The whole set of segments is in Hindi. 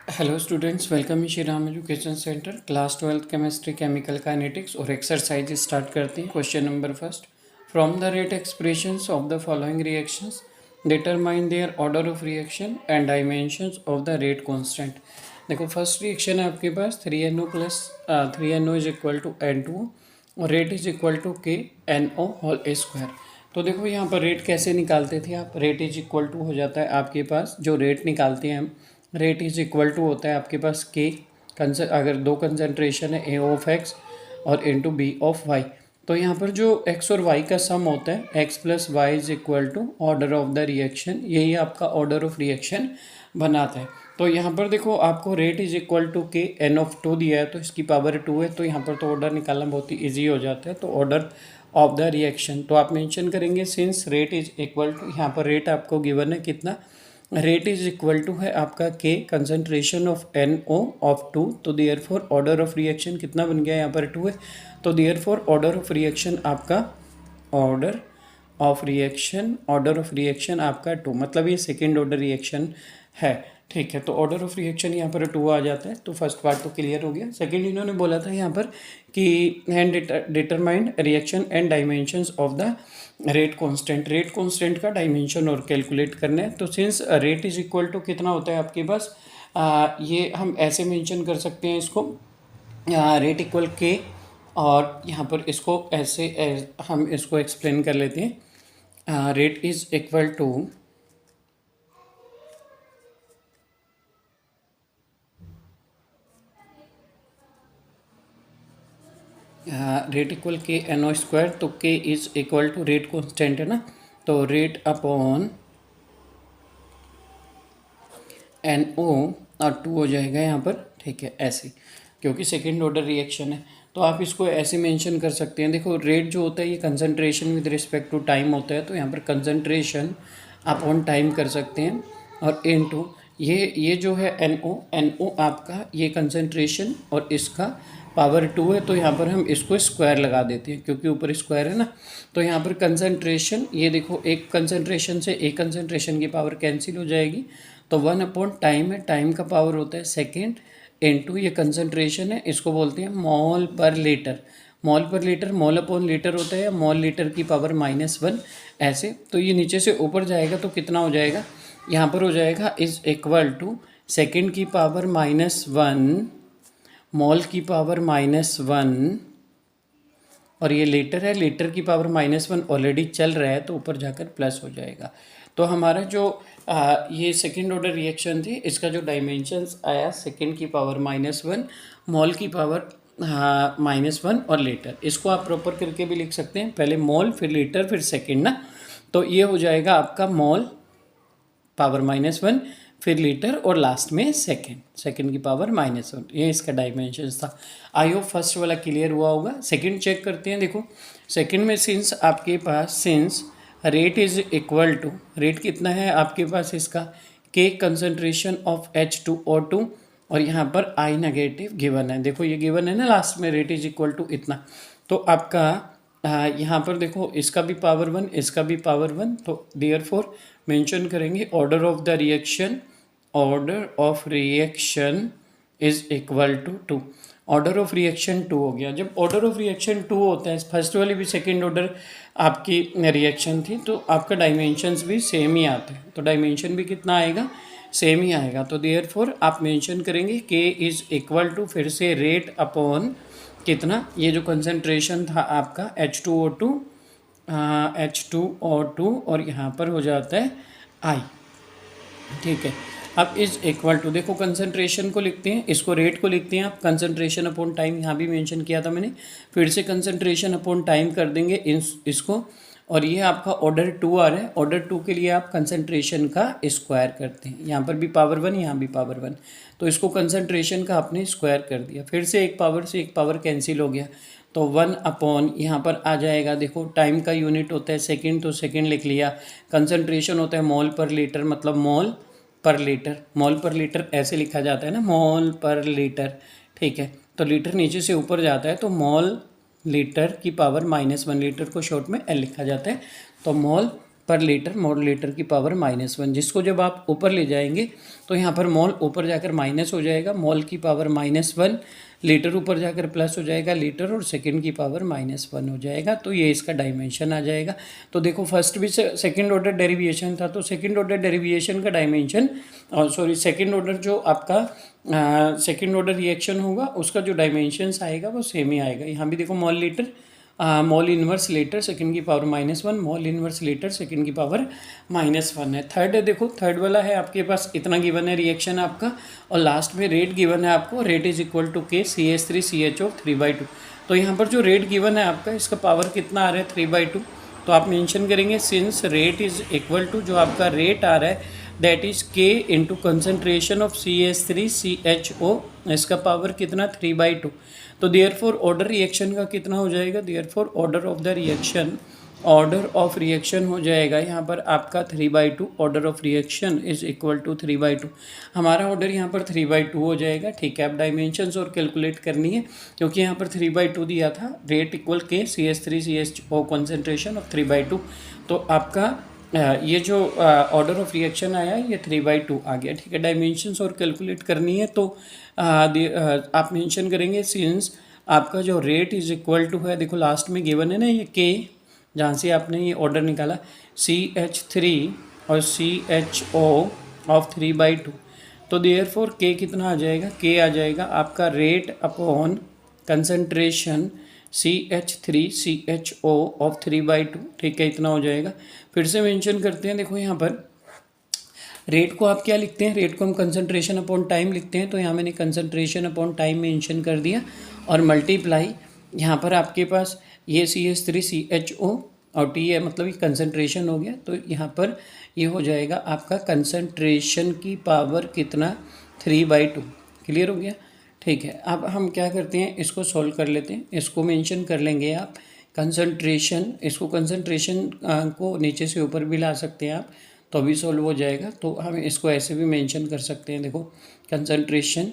Hello students, welcome Shri Ram education centre class 12th chemistry chemical kinetics और एक्सरसाइज स्टार्ट करते हैं। Question number first, from the rate expressions of the following reactions determine their order of reaction and dimensions of the rate constant. देखो फर्स्ट रिएक्शन है आपके पास 3NO plus 3NO is equal to N2 और rate is equal to KNO whole square. तो देखो यहाँ पर रेट कैसे निकालते थे आप, रेट इज इक्वल टू हो जाता है आपके पास, जो रेट निकालते हैं हम, रेट इज इक्वल टू होता है आपके पास के, अगर दो कंसनट्रेशन है ए ऑफ एक्स और इनटू बी ऑफ वाई, तो यहाँ पर जो एक्स और वाई का सम होता है x plus y is equal to order of the reaction, यही आपका ऑर्डर ऑफ रिएक्शन बनाता है। तो यहाँ पर देखो आपको रेट इज इक्वल टू के एन ऑफ टू दिया है, तो इसकी पावर 2 है, तो यहाँ पर तो ऑर्डर निकालना बहुत ही ईजी हो जाता है। तो ऑर्डर ऑफ द रिएक्शन तो आप मेंशन करेंगे since rate is equal to, यहाँ पर रेट आपको गिवन है कितना, रेट इज इक्वल टू है आपका के कंसंट्रेशन ऑफ NO ऑफ 2, तो therefore order of reaction कितना बन गया, यहाँ पर 2 है, तो therefore order of reaction आपका ऑर्डर ऑफ रिएक्शन आपका 2, मतलब ये सेकेंड ऑर्डर रिएक्शन है। ठीक है, तो ऑर्डर ऑफ रिएक्शन यहाँ पर 2 आ जाता है। तो फर्स्ट पार्ट तो क्लियर हो गया। सेकेंड इन्होंने बोला था यहाँ पर कि hand determined reaction and dimensions of the rate constant का डायमेंशन और कैलकुलेट करना है। तो since rate is equal to कितना होता है आपके पास, ये हम ऐसे मेंशन कर सकते हैं इसको, रेट इक्वल के, और यहाँ पर इसको ऐसे हम इसको एक्सप्लेन कर लेते हैं, rate is equal to rate equal K NO square, तो K is equal to rate constant है ना, तो रेट अपॉन NO और 2 हो जाएगा यहाँ पर। ठीक है, ऐसे, क्योंकि सेकेंड ऑर्डर रिएक्शन है तो आप इसको ऐसे मेंशन कर सकते हैं। देखो रेट जो होता है ये concentration with respect to time होता है, तो यहाँ पर कंसंट्रेशन अपॉन टाइम कर सकते हैं, और इनटू ये जो है NO आपका ये कंसंट्रेशन और इसका पावर 2 है, तो यहाँ पर हम इसको स्क्वायर लगा देते हैं क्योंकि ऊपर स्क्वायर है ना। तो यहाँ पर कंसंट्रेशन, ये देखो एक कंसंट्रेशन से एक कंसंट्रेशन की पावर कैंसिल हो जाएगी, तो 1 अपॉन टाइम है, टाइम का पावर होता है सेकेंड, इनटू ये कंसंट्रेशन है, इसको बोलते हैं मोल पर लीटर। मोल अपॉन लीटर होता है, या मोल लीटर की पावर -1 ऐसे। तो ये नीचे से ऊपर जाएगा तो कितना हो जाएगा, यहाँ पर हो जाएगा इज इक्वल टू सेकेंड की पावर -1, मोल की पावर -1, और ये लीटर है, लीटर की पावर -1 ऑलरेडी चल रहा है तो ऊपर जाकर प्लस हो जाएगा। तो हमारा जो ये सेकेंड ऑर्डर रिएक्शन थी, इसका जो डायमेंशंस आया सेकेंड की पावर -1, मोल की पावर -1 और लीटर, इसको आप प्रॉपर करके भी लिख सकते हैं, पहले मोल फिर लीटर फिर सेकेंड ना। तो ये हो जाएगा आपका मोल पावर -1 फिर लीटर और लास्ट में सेकेंड की पावर -1, ये इसका डायमेंशन था। आई होप फर्स्ट वाला क्लियर हुआ होगा। सेकेंड चेक करते हैं। देखो सेकेंड में सिंस आपके पास since rate is equal to, rate कितना है आपके पास इसका, के कंसंट्रेशन ऑफ H2O2, और यहाँ पर I नेगेटिव गिवन है। देखो ये गिवन है ना लास्ट में, रेट इज इक्वल टू इतना, तो आपका यहाँ पर देखो इसका भी पावर 1 इसका भी पावर 1, तो देयरफॉर मेंशन करेंगे order of reaction is equal to 2। Order of reaction 2 हो गया। जब ऑर्डर ऑफ रिएक्शन 2 होता है, फर्स्ट वाली भी सेकेंड ऑर्डर आपकी रिएक्शन थी, तो आपका डायमेंशंस भी सेम ही आते हैं, तो डायमेंशन भी कितना आएगा, सेम ही आएगा। तो देयरफॉर आप मेंशन करेंगे के इज इक्वल टू फिर से रेट अपॉन कितना, ये जो कंसंट्रेशन था आपका H2O2 और यहाँ पर हो जाता है I। ठीक है, अब इज इक्वल टू, देखो कंसंट्रेशन को लिखते हैं, इसको रेट को लिखते हैं आप, कंसंट्रेशन अपॉन टाइम यहाँ भी मेंशन किया था मैंने, फिर से कंसंट्रेशन अपॉन टाइम कर देंगे इसको, और ये आपका ऑर्डर 2 आ रहा है। ऑर्डर 2 के लिए आप कंसंट्रेशन का स्क्वायर करते हैं, यहाँ पर भी पावर 1 यहाँ भी पावर 1, तो इसको कंसंट्रेशन का आपने स्क्वायर कर दिया, फिर से एक पावर कैंसिल हो गया, तो 1 अपॉन यहाँ पर आ जाएगा। देखो टाइम का यूनिट होता है सेकेंड, तो सेकेंड लिख लिया, कंसंट्रेशन होता है मोल पर लीटर, मतलब मोल पर लीटर ऐसे लिखा जाता है ना, मोल पर लीटर। ठीक है, तो लीटर नीचे से ऊपर जाता है, तो मोल लीटर की पावर -1, लीटर को शॉर्ट में L लिखा जाता है, तो मोल पर लीटर, मोल लीटर की पावर -1, जिसको जब आप ऊपर ले जाएंगे तो यहाँ पर मोल ऊपर जाकर माइनस हो जाएगा, मोल की पावर -1, लीटर ऊपर जाकर प्लस हो जाएगा लीटर, और सेकंड की पावर -1 हो जाएगा। तो ये इसका डायमेंशन आ जाएगा। तो देखो फर्स्ट भी सेकंड ऑर्डर डेरिवेशन था, तो सेकंड ऑर्डर डेरिवेशन का डायमेंशन, सॉरी सेकंड ऑर्डर जो आपका सेकंड ऑर्डर रिएक्शन होगा उसका जो डायमेंशंस आएगा वो सेम ही आएगा। यहाँ भी देखो mole litre, mole inverse litre second की power -1, mole inverse litre second की पावर -1 है। थर्ड है, देखो थर्ड वाला है आपके पास इतना गिवन है रिएक्शन आपका, और लास्ट में रेट गिवन है आपको, रेट इज इक्वल टू के CH3CHO 3/2। तो यहाँ पर जो रेट गिवन है आपका, इसका पावर कितना आ रहा है 3/2, तो आप मेंशन करेंगे since rate is equal to, जो आपका रेट आ रहा है that is K into concentration of CH3CHO, इसका पावर कितना 3/2। तो देयरफॉर ऑर्डर रिएक्शन का कितना हो जाएगा, therefore order of the reaction, order of reaction हो जाएगा यहाँ पर आपका 3/2, order of reaction is equal to 3/2। हमारा ऑर्डर यहाँ पर 3/2 हो जाएगा। ठीक है, अब डायमेंशंस और कैलकुलेट करनी है, क्योंकि यहाँ पर 3/2 दिया था, rate equal K CH3CHO concentration of 3/2। तो आपका ये जो ऑर्डर ऑफ रिएक्शन आया ये 3/2 आ गया। ठीक है, डायमेंशंस और कैलकुलेट करनी है, तो आप मेंशन करेंगे सिंस आपका जो रेट इज इक्वल टू है, देखो लास्ट में गिवन है ना ये K, जहाँ से आपने ये ऑर्डर निकाला CH3 और CHO ऑफ 3/2, तो देयरफॉर K कितना आ जाएगा, K आ जाएगा आपका rate upon concentration CH3CHO of 3/2। ठीक है, इतना हो जाएगा। फिर से मेंशन करते हैं, देखो यहाँ पर रेट को आप क्या लिखते हैं, रेट को हम कंसंट्रेशन अपॉन टाइम लिखते हैं, तो यहाँ मैंने कंसंट्रेशन अपॉन टाइम मेंशन कर दिया, और मल्टीप्लाई यहाँ पर आपके पास ये CH3CHO और T है, मतलब ये कंसंट्रेशन हो गया, तो यहाँ पर ये हो जाएगा आपका कंसंट्रेशन की पावर कितना 3/2। क्लियर हो गया। ठीक है, अब हम क्या करते हैं, इसको सॉल्व कर लेते हैं, इसको मेंशन कर लेंगे आप कंसंट्रेशन, इसको कंसंट्रेशन को नीचे से ऊपर भी ला सकते हैं आप, तो अभी सॉल्व हो जाएगा। तो हम इसको ऐसे भी मेंशन कर सकते हैं, देखो कंसंट्रेशन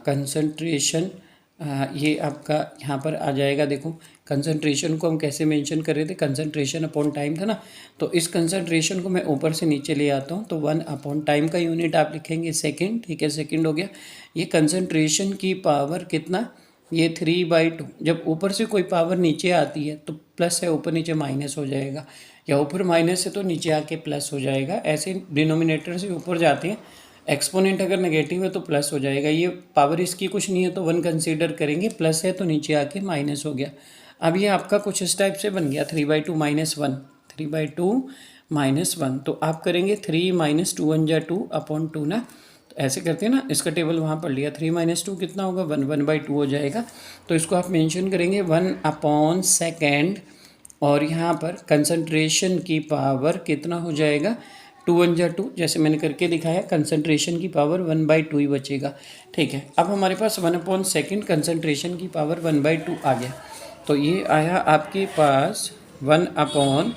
कंसंट्रेशन ये आपका यहाँ पर आ जाएगा। देखो कंसंट्रेशन को हम कैसे मेंशन कर रहे थे, कंसंट्रेशन अपॉन टाइम था ना, तो इस कंसंट्रेशन को मैं ऊपर से नीचे ले आता हूँ, तो 1 अपॉन टाइम का यूनिट आप लिखेंगे सेकंड। ठीक है, सेकंड हो गया। ये कंसंट्रेशन की पावर कितना, ये 3/2। जब ऊपर से कोई पावर नीचे आती है तो प्लस है, ऊपर नीचे माइनस हो जाएगा, या ऊपर माइनस है तो नीचे आके प्लस हो जाएगा। ऐसे डिनोमिनेटर से ऊपर जाते हैं, एक्सपोनेंट अगर नेगेटिव है तो प्लस हो जाएगा। ये पावर इसकी कुछ नहीं है तो 1 कंसीडर करेंगे, प्लस है तो नीचे आके माइनस हो गया। अब ये आपका कुछ इस टाइप से बन गया 3/2 - 1, 3/2 - 1। तो आप करेंगे 3 - 2 × 2 अपॉन 2 ना, तो ऐसे करते हैं ना, इसका टेबल वहाँ पढ़ लिया। 3 - 2 कितना होगा, 1, 1/2 हो जाएगा। तो इसको आप मेंशन करेंगे 1 अपॉन सेकेंड, और यहाँ पर कंसंट्रेशन की पावर कितना हो जाएगा 2 × 2, जैसे मैंने करके दिखाया, कंसंट्रेशन की पावर 1/2 ही बचेगा। ठीक है, अब हमारे पास 1 अपॉन सेकेंड कंसंट्रेशन की पावर 1/2 आ गया। तो ये आया आपके पास 1 अपॉन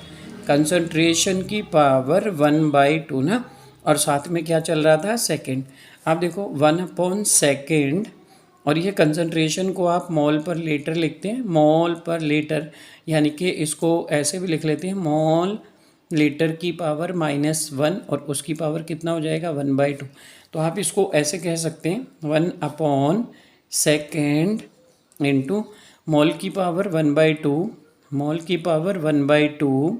कंसंट्रेशन की पावर 1/2 ना, और साथ में क्या चल रहा था, सेकेंड। आप देखो 1 अपॉन सेकेंड, और ये कंसंट्रेशन को आप मोल पर लीटर लिखते हैं, मोल पर लीटर, यानी कि इसको ऐसे भी लिख लेते हैं, मोल लीटर की पावर -1, और उसकी पावर कितना हो जाएगा 1/2। तो आप इसको ऐसे कह सकते हैं 1 अपॉन सेकेंड इंटू मोल की पावर 1/2, मोल की पावर 1/2,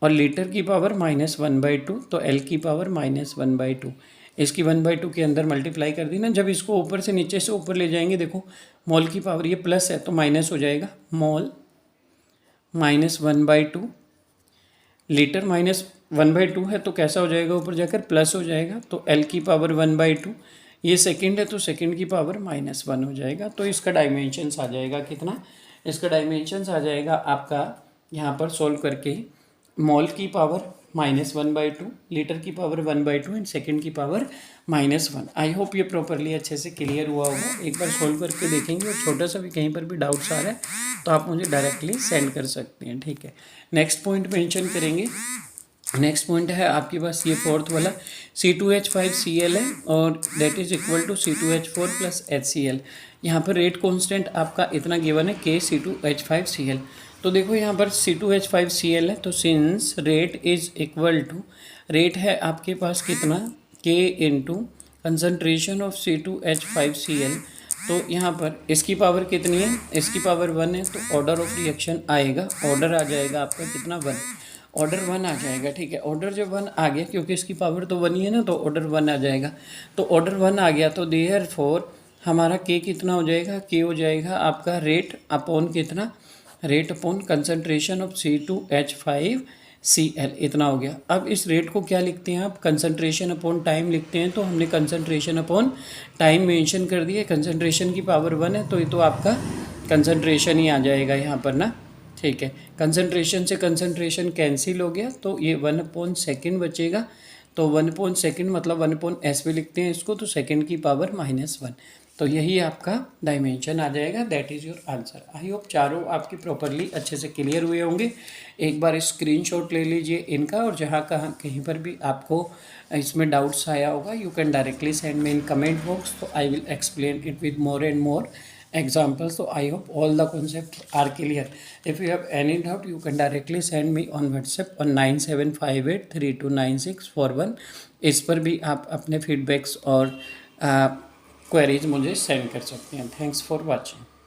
और लीटर की पावर -1/2, तो एल की पावर -1/2। इसकी 1/2 के अंदर मल्टीप्लाई कर दी ना, जब इसको ऊपर से नीचे से ऊपर ले जाएंगे, देखो मोल की पावर ये प्लस है तो माइनस हो जाएगा, मोल -1/2, लीटर -1/2 है तो कैसा हो जाएगा, ऊपर जाकर प्लस हो जाएगा, तो एल की पावर 1/2। ये सेकंड है तो सेकंड की पावर -1 हो जाएगा। तो इसका डायमेंशंस आ जाएगा कितना, इसका डायमेंशंस आ जाएगा आपका यहाँ पर सोल्व करके, मोल की पावर -1/2, लीटर की पावर 1/2, एंड सेकंड की पावर -1। आई होप ये प्रॉपरली अच्छे से क्लियर हुआ होगा। एक बार सोल्व करके देखेंगे, और छोटा सा भी कहीं पर भी डाउट्स आ रहा है तो आप मुझे डायरेक्टली सेंड कर सकते हैं। ठीक है, नेक्स्ट पॉइंट मेंशन करेंगे। नेक्स्ट पॉइंट है आपके पास ये फोर्थ वाला, C2H5Cl है, और that is equal to C2H4 + HCl। यहाँ पर रेट कांस्टेंट आपका इतना गिवन है, K C2H5Cl। तो देखो यहाँ पर C2H5Cl है, तो since rate is equal to, rate है आपके पास कितना, K into concentration of C2H5Cl, तो यहाँ पर इसकी पावर कितनी है, इसकी पावर 1 है, तो ऑर्डर ऑफ रिएक्शन आएगा, ऑर्डर आ जाएगा आपका कितना 1, ऑर्डर 1 आ जाएगा। ठीक है, ऑर्डर जब 1 आ गया, क्योंकि इसकी पावर तो 1 ही है ना, तो ऑर्डर 1 आ जाएगा। तो ऑर्डर 1 आ गया, तो देयरफॉर हमारा के कितना हो जाएगा, के हो जाएगा आपका रेट अपॉन कितना, rate upon concentration of C2H5Cl, इतना हो गया। अब इस रेट को क्या लिखते हैं आप, कंसनट्रेशन अपॉन टाइम लिखते हैं, तो हमने कंसनट्रेशन अपॉन टाइम मेंशन कर दिया। कंसनट्रेशन की पावर 1 है, तो ये तो आपका कंसनट्रेशन ही आ जाएगा यहाँ पर ना। ठीक है, कंसनट्रेशन से कंसनट्रेशन कैंसिल हो गया, तो ये 1/सेकेंड बचेगा। तो 1/सेकेंड मतलब 1/s भी लिखते हैं इसको, तो सेकेंड की पावर -1। तो यही आपका डायमेंशन आ जाएगा, that is your answer. I hope चारों आपकी प्रॉपरली अच्छे से क्लियर हुए होंगे। एक बार स्क्रीनशॉट ले लीजिए इनका, और जहाँ कहीं पर भी आपको इसमें डाउट्स आया होगा, you can directly send me in comment box, तो I will explain it with more and more examples. So I hope all the concepts are clear. If you have any doubt, you can directly send me on WhatsApp on 9758329641. इस पर भी आप अपने फीडबैक्स और क्वेरीज मुझे सेंड कर सकते हैं। Thanks for watching.